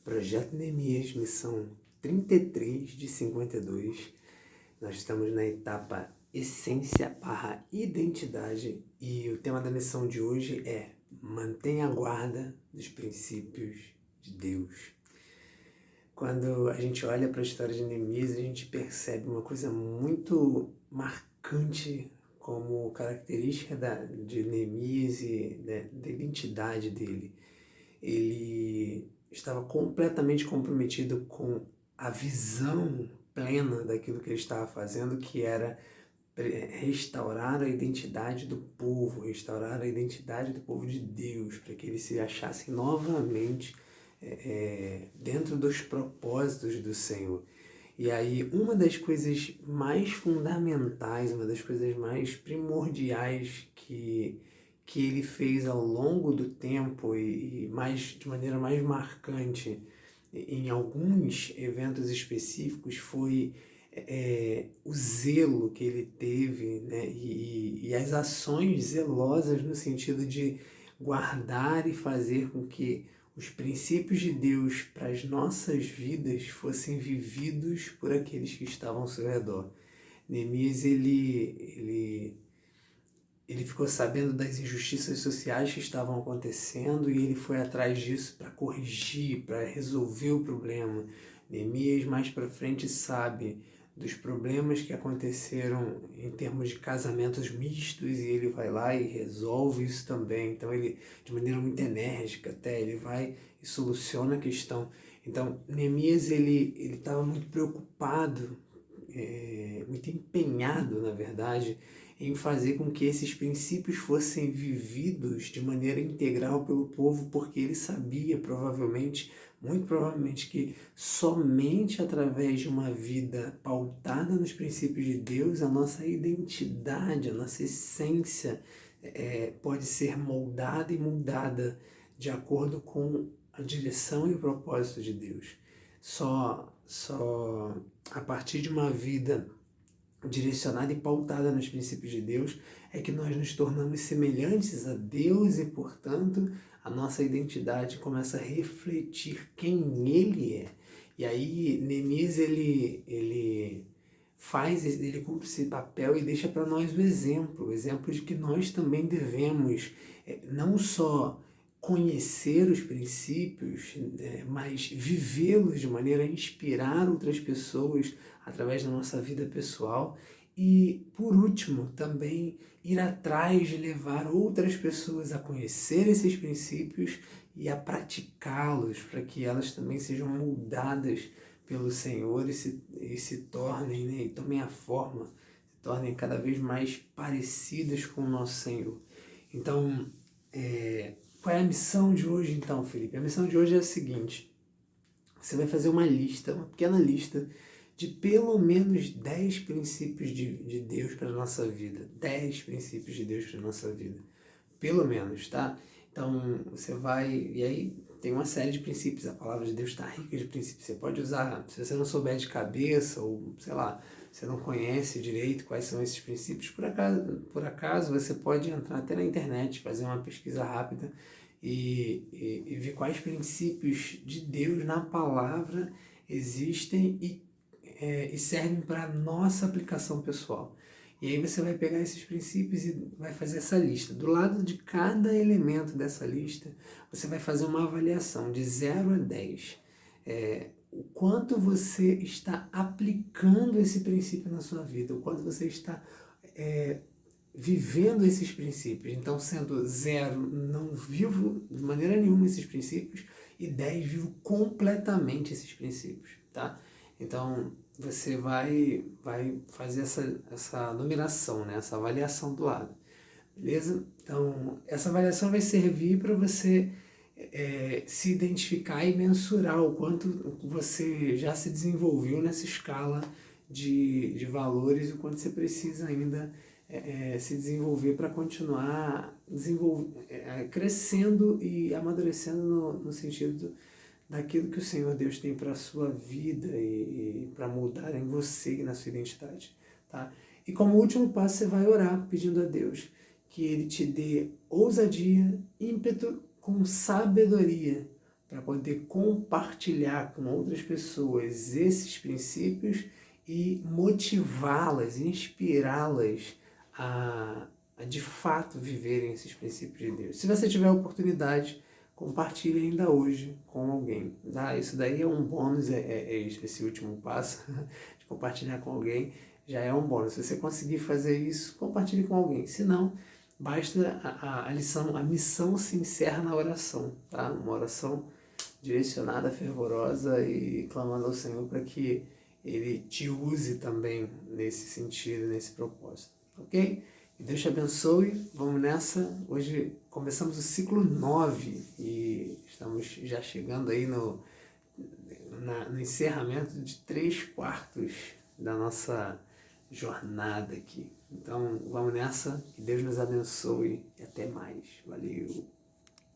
Projeto Neemias, missão 33 de 52. Nós estamos na etapa essência/identidade e o tema da missão de hoje é mantenha a guarda dos princípios de Deus. Quando a gente olha para a história de Neemias, a gente percebe uma coisa muito marcante como característica de Neemias e da identidade dele. Ele estava completamente comprometido com a visão plena daquilo que ele estava fazendo, que era restaurar a identidade do povo, restaurar a identidade do povo de Deus, para que eles se achassem novamente dentro dos propósitos do Senhor. E aí, uma das coisas mais fundamentais, uma das coisas mais primordiais que ele fez ao longo do tempo e de maneira mais marcante em alguns eventos específicos foi o zelo que ele teve, né? E as ações zelosas no sentido de guardar e fazer com que os princípios de Deus para as nossas vidas fossem vividos por aqueles que estavam ao seu redor. Neemias, ele ficou sabendo das injustiças sociais que estavam acontecendo e ele foi atrás disso para corrigir, para resolver o problema. Neemias mais para frente sabe dos problemas que aconteceram em termos de casamentos mistos e ele vai lá e resolve isso também. Então ele, de maneira muito enérgica até, ele vai e soluciona a questão. Então Neemias ele estava muito preocupado, muito empenhado, na verdade, em fazer com que esses princípios fossem vividos de maneira integral pelo povo, porque ele sabia muito provavelmente, que somente através de uma vida pautada nos princípios de Deus, a nossa identidade, a nossa essência pode ser moldada e mudada de acordo com a direção e o propósito de Deus. Só a partir de uma vida direcionada e pautada nos princípios de Deus é que nós nos tornamos semelhantes a Deus e, portanto, a nossa identidade começa a refletir quem Ele é. E aí Neemias ele cumpre esse papel e deixa para nós o exemplo de que nós também devemos não só conhecer os princípios, mas vivê-los de maneira a inspirar outras pessoas através da nossa vida pessoal e, por último, também ir atrás de levar outras pessoas a conhecer esses princípios e a praticá-los para que elas também sejam moldadas pelo Senhor e se tornem, né, e tomem a forma, se tornem cada vez mais parecidas com o nosso Senhor. Então, qual é a missão de hoje então, Felipe? A missão de hoje é a seguinte: você vai fazer uma pequena lista de pelo menos 10 princípios de Deus para a nossa vida. 10 princípios de Deus para a nossa vida. Pelo menos, tá? Então, você vai... E aí, tem uma série de princípios. A palavra de Deus está rica de princípios. Você pode usar, se você não souber de cabeça, ou, sei lá, você não conhece direito quais são esses princípios, por acaso você pode entrar até na internet, fazer uma pesquisa rápida e ver quais princípios de Deus na palavra existem e servem para a nossa aplicação pessoal. E aí você vai pegar esses princípios e vai fazer essa lista. Do lado de cada elemento dessa lista, você vai fazer uma avaliação de 0 a 10. O quanto você está aplicando esse princípio na sua vida, o quanto você está vivendo esses princípios. Então, sendo 0, não vivo de maneira nenhuma esses princípios, e 10, vivo completamente esses princípios, tá? Então, você vai fazer essa numeração, né? Essa avaliação do lado, beleza? Então, essa avaliação vai servir para você se identificar e mensurar o quanto você já se desenvolveu nessa escala de valores e o quanto você precisa ainda se desenvolver para continuar crescendo e amadurecendo no sentido daquilo que o Senhor Deus tem para a sua vida e para mudar em você e na sua identidade, tá? E como último passo, você vai orar pedindo a Deus que Ele te dê ousadia, ímpeto com sabedoria para poder compartilhar com outras pessoas esses princípios e motivá-las, inspirá-las a de fato viverem esses princípios de Deus. Se você tiver a oportunidade, compartilhe ainda hoje com alguém. Tá? Isso daí é um bônus, esse último passo, de compartilhar com alguém, já é um bônus. Se você conseguir fazer isso, compartilhe com alguém. Se não, basta a missão se encerra na oração. Tá? Uma oração direcionada, fervorosa e clamando ao Senhor para que Ele te use também nesse sentido, nesse propósito. Ok? Que Deus te abençoe. Vamos nessa. Hoje começamos o ciclo 9 e estamos já chegando aí no encerramento de 3/4 da nossa jornada aqui. Então, vamos nessa. Que Deus nos abençoe e até mais. Valeu!